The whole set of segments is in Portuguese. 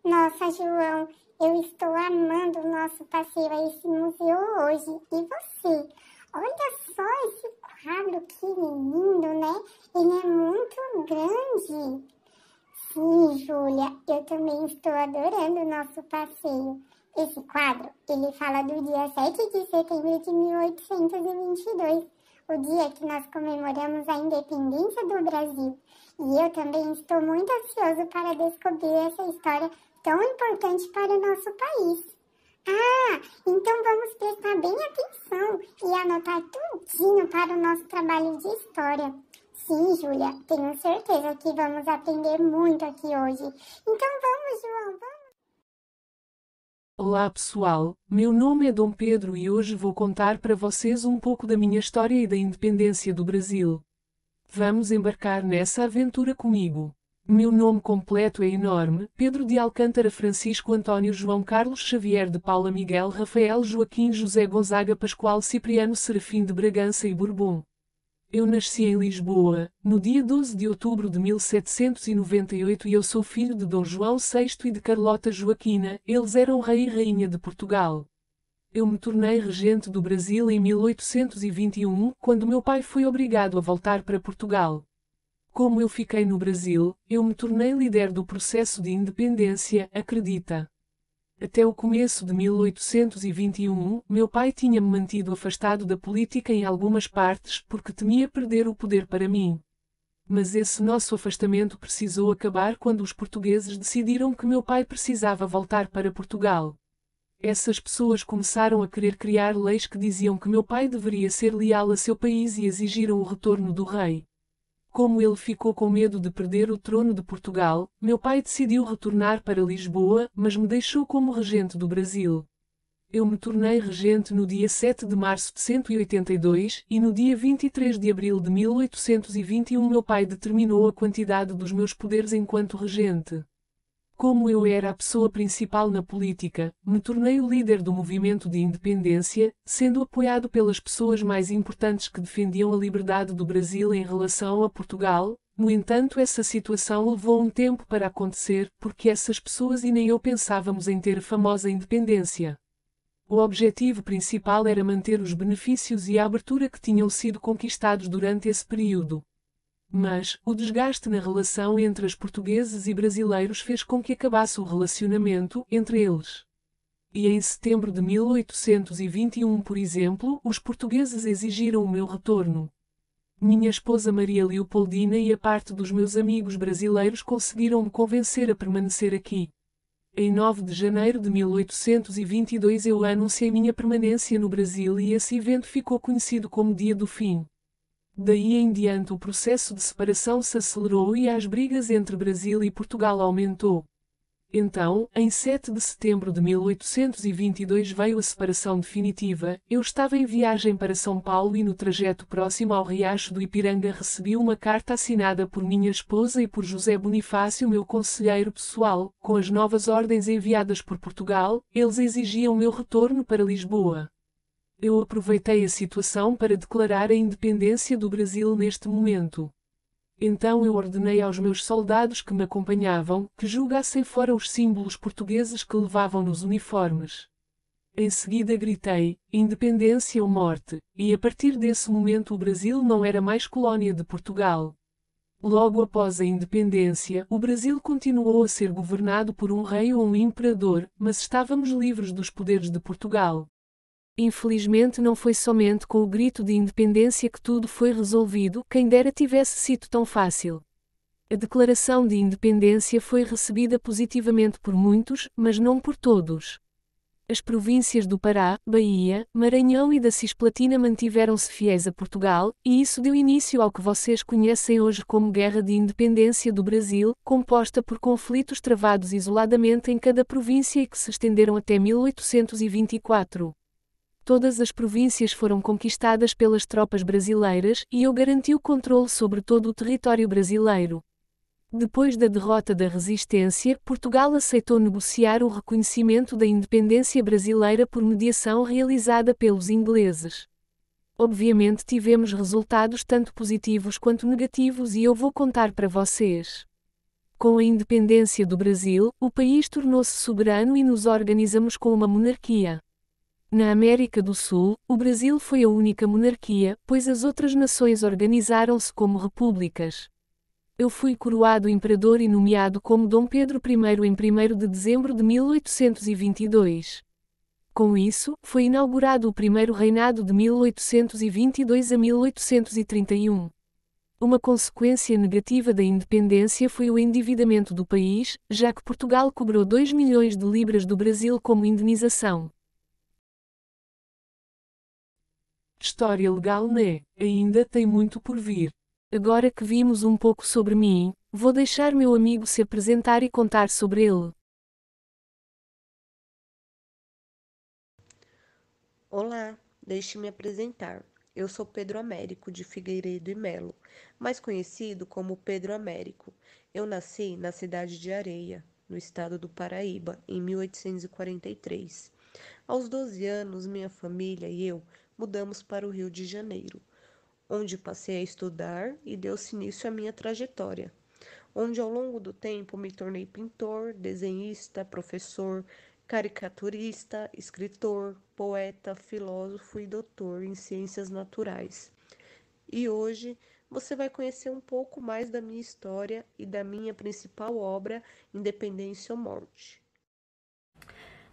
Nossa, João, eu estou amando o nosso passeio a esse museu hoje. E você? Olha só esse quadro, que lindo, né? Ele é muito grande. Sim, Júlia, eu também estou adorando o nosso passeio. Esse quadro, ele fala do dia 7 de setembro de 1822, o dia que nós comemoramos a independência do Brasil. E eu também estou muito ansioso para descobrir essa história tão importante para o nosso país. Ah, então vamos prestar bem atenção e anotar tudinho para o nosso trabalho de história. Sim, Júlia, tenho certeza que vamos aprender muito aqui hoje. Então vamos, João, vamos. Olá pessoal, meu nome é Dom Pedro e hoje vou contar para vocês um pouco da minha história e da independência do Brasil. Vamos embarcar nessa aventura comigo. Meu nome completo é enorme: Pedro de Alcântara Francisco Antônio João Carlos Xavier de Paula Miguel Rafael Joaquim José Gonzaga Pascoal Cipriano Serafim de Bragança e Bourbon. Eu nasci em Lisboa, no dia 12 de outubro de 1798 e eu sou filho de Dom João VI e de Carlota Joaquina. Eles eram rei e rainha de Portugal. Eu me tornei regente do Brasil em 1821, quando meu pai foi obrigado a voltar para Portugal. Como eu fiquei no Brasil, eu me tornei líder do processo de independência, acredita. Até o começo de 1821, meu pai tinha-me mantido afastado da política em algumas partes porque temia perder o poder para mim. Mas esse nosso afastamento precisou acabar quando os portugueses decidiram que meu pai precisava voltar para Portugal. Essas pessoas começaram a querer criar leis que diziam que meu pai deveria ser leal a seu país e exigiram o retorno do rei. Como ele ficou com medo de perder o trono de Portugal, meu pai decidiu retornar para Lisboa, mas me deixou como regente do Brasil. Eu me tornei regente no dia 7 de março de 182 e no dia 23 de abril de 1821 meu pai determinou a quantidade dos meus poderes enquanto regente. Como eu era a pessoa principal na política, me tornei o líder do movimento de independência, sendo apoiado pelas pessoas mais importantes que defendiam a liberdade do Brasil em relação a Portugal. No entanto, essa situação levou um tempo para acontecer, porque essas pessoas e nem eu pensávamos em ter a famosa independência. O objetivo principal era manter os benefícios e a abertura que tinham sido conquistados durante esse período. Mas, o desgaste na relação entre os portugueses e brasileiros fez com que acabasse o relacionamento entre eles. E em setembro de 1821, por exemplo, os portugueses exigiram o meu retorno. Minha esposa Maria Leopoldina e a parte dos meus amigos brasileiros conseguiram me convencer a permanecer aqui. Em 9 de janeiro de 1822 eu anunciei minha permanência no Brasil e esse evento ficou conhecido como Dia do Fim. Daí em diante o processo de separação se acelerou e as brigas entre Brasil e Portugal aumentou. Então, em 7 de setembro de 1822 veio a separação definitiva. Eu estava em viagem para São Paulo e no trajeto próximo ao Riacho do Ipiranga recebi uma carta assinada por minha esposa e por José Bonifácio, meu conselheiro pessoal, com as novas ordens enviadas por Portugal. Eles exigiam meu retorno para Lisboa. Eu aproveitei a situação para declarar a independência do Brasil neste momento. Então eu ordenei aos meus soldados que me acompanhavam que jogassem fora os símbolos portugueses que levavam nos uniformes. Em seguida gritei: independência ou morte, e a partir desse momento o Brasil não era mais colônia de Portugal. Logo após a independência, o Brasil continuou a ser governado por um rei ou um imperador, mas estávamos livres dos poderes de Portugal. Infelizmente não foi somente com o grito de independência que tudo foi resolvido, quem dera tivesse sido tão fácil. A declaração de independência foi recebida positivamente por muitos, mas não por todos. As províncias do Pará, Bahia, Maranhão e da Cisplatina mantiveram-se fiéis a Portugal, e isso deu início ao que vocês conhecem hoje como Guerra de Independência do Brasil, composta por conflitos travados isoladamente em cada província e que se estenderam até 1824. Todas as províncias foram conquistadas pelas tropas brasileiras e eu garanti o controle sobre todo o território brasileiro. Depois da derrota da resistência, Portugal aceitou negociar o reconhecimento da independência brasileira por mediação realizada pelos ingleses. Obviamente tivemos resultados tanto positivos quanto negativos e eu vou contar para vocês. Com a independência do Brasil, o país tornou-se soberano e nos organizamos com uma monarquia. Na América do Sul, o Brasil foi a única monarquia, pois as outras nações organizaram-se como repúblicas. Eu fui coroado imperador e nomeado como Dom Pedro I em 1º de dezembro de 1822. Com isso, foi inaugurado o primeiro reinado de 1822 a 1831. Uma consequência negativa da independência foi o endividamento do país, já que Portugal cobrou 2 milhões de libras do Brasil como indenização. História legal, né? Ainda tem muito por vir. Agora que vimos um pouco sobre mim, vou deixar meu amigo se apresentar e contar sobre ele. Olá, deixe-me apresentar. Eu sou Pedro Américo de Figueiredo e Melo, mais conhecido como Pedro Américo. Eu nasci na cidade de Areia, no estado do Paraíba, em 1843. Aos 12 anos, minha família e eu mudamos para o Rio de Janeiro, onde passei a estudar e deu-se início à minha trajetória, onde ao longo do tempo me tornei pintor, desenhista, professor, caricaturista, escritor, poeta, filósofo e doutor em ciências naturais. E hoje você vai conhecer um pouco mais da minha história e da minha principal obra, Independência ou Morte.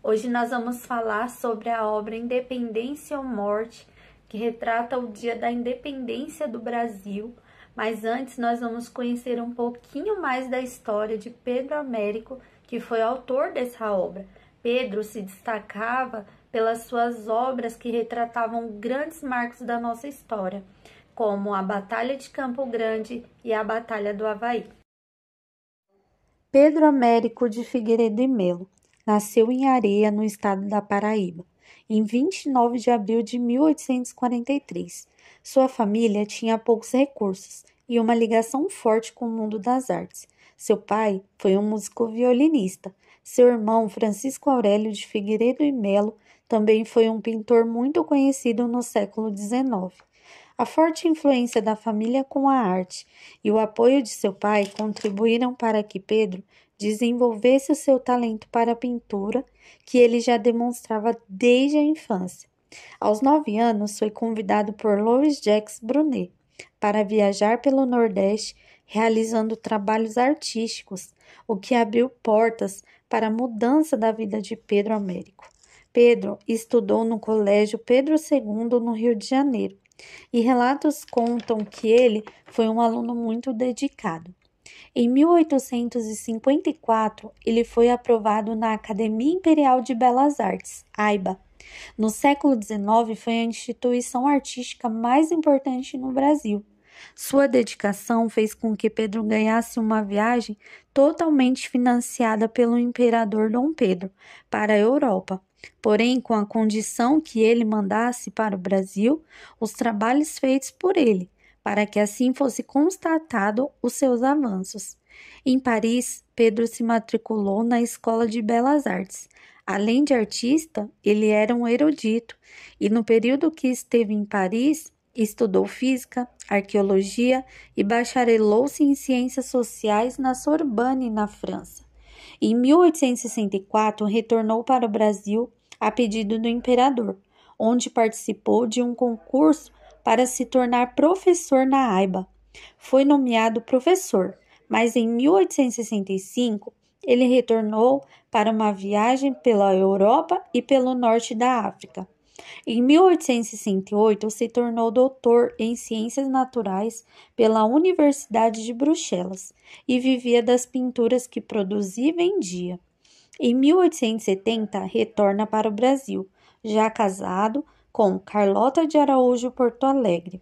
Hoje nós vamos falar sobre a obra Independência ou Morte, que retrata o dia da independência do Brasil. Mas antes nós vamos conhecer um pouquinho mais da história de Pedro Américo, que foi autor dessa obra. Pedro se destacava pelas suas obras que retratavam grandes marcos da nossa história, como a Batalha de Campo Grande e a Batalha do Avaí. Pedro Américo de Figueiredo e Melo nasceu em Areia, no estado da Paraíba, em 29 de abril de 1843. Sua família tinha poucos recursos e uma ligação forte com o mundo das artes. Seu pai foi um músico violinista. Seu irmão, Francisco Aurélio de Figueiredo e Melo, também foi um pintor muito conhecido no século XIX. A forte influência da família com a arte e o apoio de seu pai contribuíram para que Pedro desenvolvesse o seu talento para a pintura, que ele já demonstrava desde a infância. Aos 9 anos, foi convidado por Louis Jacques Brunet para viajar pelo Nordeste, realizando trabalhos artísticos, o que abriu portas para a mudança da vida de Pedro Américo. Pedro estudou no Colégio Pedro II, no Rio de Janeiro, e relatos contam que ele foi um aluno muito dedicado. Em 1854, ele foi aprovado na Academia Imperial de Belas Artes, AIBA. No século XIX, foi a instituição artística mais importante no Brasil. Sua dedicação fez com que Pedro ganhasse uma viagem totalmente financiada pelo imperador Dom Pedro para a Europa. Porém, com a condição que ele mandasse para o Brasil os trabalhos feitos por ele, para que assim fosse constatado os seus avanços. Em Paris, Pedro se matriculou na Escola de Belas Artes. Além de artista, ele era um erudito e no período que esteve em Paris, estudou física, arqueologia e bacharelou-se em ciências sociais na Sorbonne, na França. Em 1864, retornou para o Brasil a pedido do imperador, onde participou de um concurso para se tornar professor na AIBA. Foi nomeado professor, mas em 1865 ele retornou para uma viagem pela Europa e pelo norte da África. Em 1868 se tornou doutor em Ciências Naturais pela Universidade de Bruxelas e vivia das pinturas que produzia e vendia. Em 1870 retorna para o Brasil, já casado com Carlota de Araújo Porto Alegre.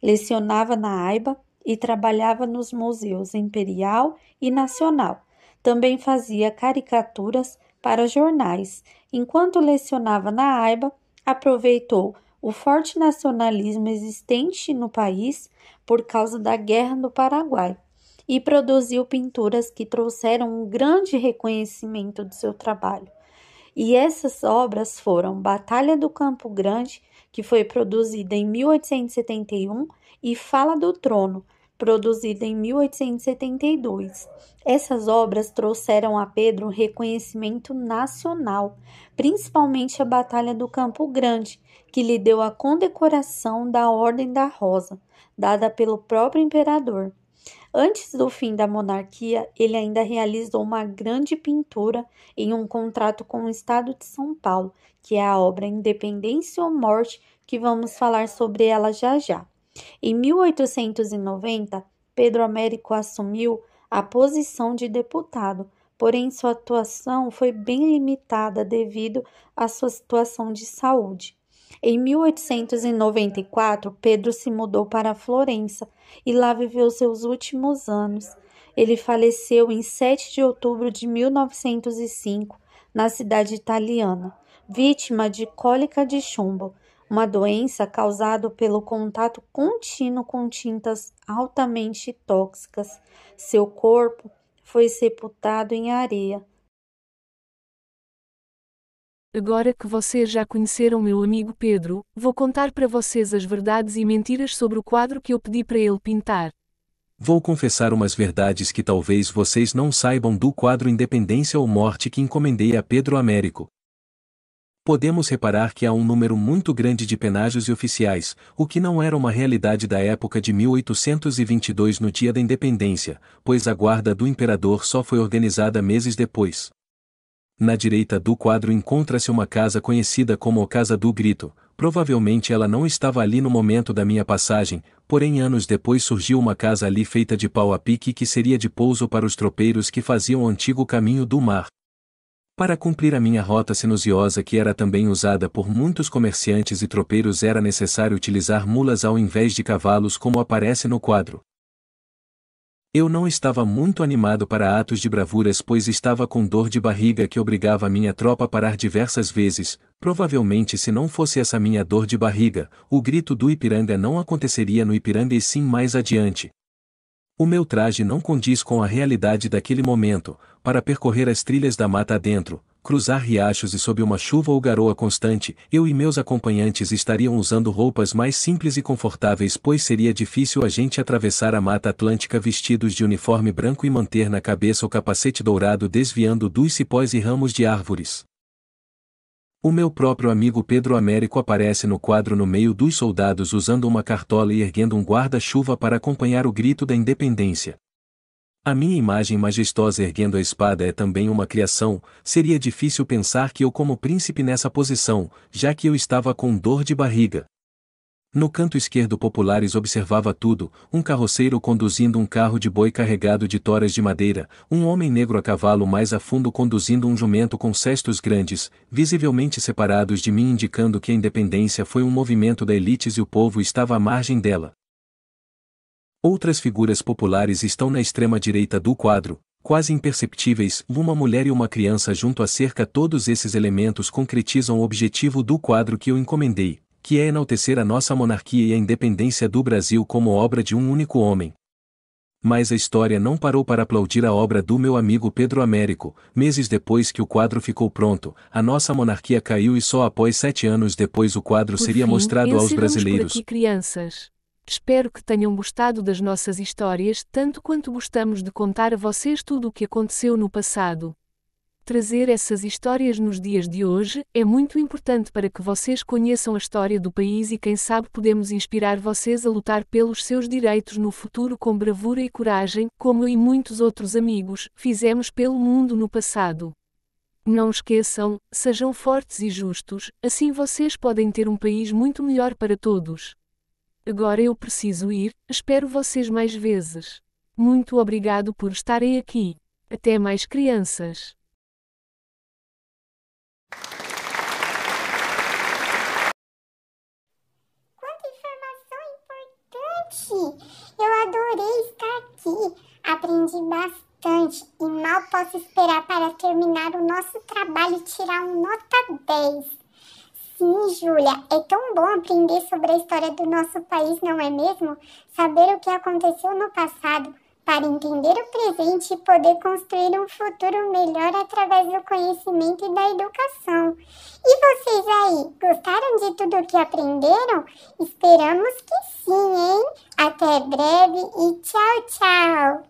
Lecionava na AIBA e trabalhava nos museus Imperial e Nacional. Também fazia caricaturas para jornais. Enquanto lecionava na AIBA, aproveitou o forte nacionalismo existente no país por causa da Guerra do Paraguai e produziu pinturas que trouxeram um grande reconhecimento do seu trabalho. E essas obras foram Batalha do Campo Grande, que foi produzida em 1871, e Fala do Trono, produzida em 1872. Essas obras trouxeram a Pedro reconhecimento nacional, principalmente a Batalha do Campo Grande, que lhe deu a condecoração da Ordem da Rosa, dada pelo próprio imperador. Antes do fim da monarquia, ele ainda realizou uma grande pintura em um contrato com o estado de São Paulo, que é a obra Independência ou Morte, que vamos falar sobre ela já já. Em 1890, Pedro Américo assumiu a posição de deputado, porém sua atuação foi bem limitada devido à sua situação de saúde. Em 1894, Pedro se mudou para Florença e lá viveu seus últimos anos. Ele faleceu em 7 de outubro de 1905, na cidade italiana, vítima de cólica de chumbo, uma doença causada pelo contato contínuo com tintas altamente tóxicas. Seu corpo foi sepultado em areia. Agora que vocês já conheceram meu amigo Pedro, vou contar para vocês as verdades e mentiras sobre o quadro que eu pedi para ele pintar. Vou confessar umas verdades que talvez vocês não saibam do quadro Independência ou Morte que encomendei a Pedro Américo. Podemos reparar que há um número muito grande de penágios e oficiais, o que não era uma realidade da época de 1822 no dia da independência, pois a guarda do imperador só foi organizada meses depois. Na direita do quadro encontra-se uma casa conhecida como a Casa do Grito. Provavelmente ela não estava ali no momento da minha passagem, porém anos depois surgiu uma casa ali feita de pau a pique que seria de pouso para os tropeiros que faziam o antigo caminho do mar. Para cumprir a minha rota sinuosa que era também usada por muitos comerciantes e tropeiros era necessário utilizar mulas ao invés de cavalos como aparece no quadro. Eu não estava muito animado para atos de bravuras pois estava com dor de barriga que obrigava a minha tropa a parar diversas vezes. Provavelmente se não fosse essa minha dor de barriga, o grito do Ipiranga não aconteceria no Ipiranga e sim mais adiante. O meu traje não condiz com a realidade daquele momento, para percorrer as trilhas da mata adentro, cruzar riachos e sob uma chuva ou garoa constante, eu e meus acompanhantes estariam usando roupas mais simples e confortáveis pois seria difícil a gente atravessar a Mata Atlântica vestidos de uniforme branco e manter na cabeça o capacete dourado desviando dos cipós e ramos de árvores. O meu próprio amigo Pedro Américo aparece no quadro no meio dos soldados usando uma cartola e erguendo um guarda-chuva para acompanhar o grito da independência. A minha imagem majestosa erguendo a espada é também uma criação, seria difícil pensar que eu como príncipe nessa posição, já que eu estava com dor de barriga. No canto esquerdo Populares observava tudo, um carroceiro conduzindo um carro de boi carregado de toras de madeira, um homem negro a cavalo mais a fundo conduzindo um jumento com cestos grandes, visivelmente separados de mim indicando que a independência foi um movimento da elite e o povo estava à margem dela. Outras figuras populares estão na extrema direita do quadro, quase imperceptíveis, uma mulher e uma criança junto à cerca. Todos esses elementos concretizam o objetivo do quadro que eu encomendei, que é enaltecer a nossa monarquia e a independência do Brasil como obra de um único homem. Mas a história não parou para aplaudir a obra do meu amigo Pedro Américo. Meses depois que o quadro ficou pronto, a nossa monarquia caiu e só após 7 anos depois o quadro seria mostrado aos brasileiros. Por aqui, crianças. Espero que tenham gostado das nossas histórias tanto quanto gostamos de contar a vocês tudo o que aconteceu no passado. Trazer essas histórias nos dias de hoje é muito importante para que vocês conheçam a história do país e quem sabe podemos inspirar vocês a lutar pelos seus direitos no futuro com bravura e coragem, como eu e muitos outros amigos fizemos pelo mundo no passado. Não esqueçam, sejam fortes e justos, assim vocês podem ter um país muito melhor para todos. Agora eu preciso ir, espero vocês mais vezes. Muito obrigado por estarem aqui. Até mais, crianças. Quanta informação importante! Eu adorei estar aqui. Aprendi bastante e mal posso esperar para terminar o nosso trabalho e tirar um nota 10. Sim, Júlia, é tão bom aprender sobre a história do nosso país, não é mesmo? Saber o que aconteceu no passado para entender o presente e poder construir um futuro melhor através do conhecimento e da educação. E vocês aí, gostaram de tudo que aprenderam? Esperamos que sim, hein? Até breve e tchau, tchau!